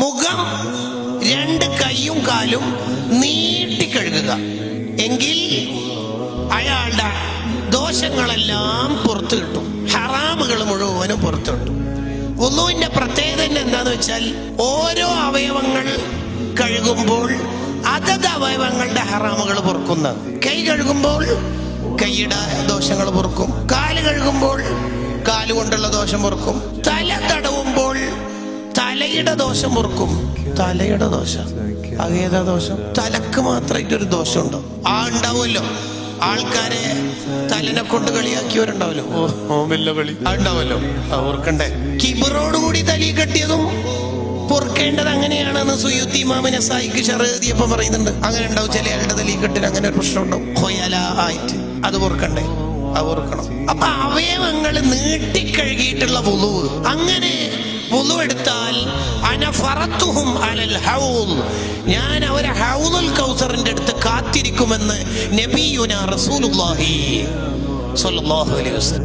മുഖം, രണ്ട് കൈയും കാലും നീട്ടി കഴുകുക. എങ്കിൽ അയാളുടെ ദോഷങ്ങളെല്ലാം പുറത്തു കിട്ടും, ഹറാമുകൾ മുഴുവനും പുറത്തു കിട്ടും. വുളൂഇന്റെ പ്രത്യേകത എന്താന്ന് വെച്ചാൽ ഓരോ അവയവങ്ങൾ കഴുകുമ്പോൾ അതത് അവയവങ്ങളുടെ ഹറാമുകൾ പൊറുക്കുന്ന. കൈ കഴുകുമ്പോൾ കൈയുടെ ദോഷങ്ങൾ പൊറുക്കും, കാല് കഴുകുമ്പോൾ കാലുകൊണ്ടുള്ള ദോഷം പൊറുക്കും, തല തടവുമ്പോൾ തലയുടെ ദോഷം പൊറുക്കും. തലയുടെ ദോഷം അതേതാ ദോഷം? തലക്ക് മാത്രമായിട്ടൊരു ദോഷമുണ്ടോ? ഉണ്ടാവുമല്ലോ. ആൾക്കാരെ തലനെ കൊണ്ട് കളിയാക്കിയവരുണ്ടാവല്ലോ. ഉണ്ടാവല്ലോ, ഓർക്കണ്ടേ? കിബറോടുകൂടി തലി കെട്ടിയതും പൊറുക്കേണ്ടത് അങ്ങനെയാണെന്ന് സുയൂത്തി ഇമാം നസായിക്ക് ശർഹ് എഴുതിയപ്പോൾ പറയുന്നുണ്ട്. അങ്ങനെ ഉണ്ടാവും, ചില ആളുടെ തലി കെട്ടിന് അങ്ങനെ ഒരു പ്രശ്നം ഉണ്ടാവും, ഹൊയല ആയിട്ട്. അത് പൊറുക്കണ്ടേ? അത് പൊറുക്കണം. അപ്പൊ അവയവങ്ങൾ നീട്ടിക്കഴുകിയിട്ടുള്ള വുളു, അങ്ങനെ വുളു എടുത്താൽ അനഫറത്തുഹും അലൽ ഹൗൽ, ഞാൻ അവരെ ഹൗലുൽ കൗസറിന്റെ അടുത്ത് കാത്തിരിക്കുമെന്ന് നബിയുനാ റസൂലുള്ളാഹി സ്വല്ലല്ലാഹു അലൈഹി വസല്ലം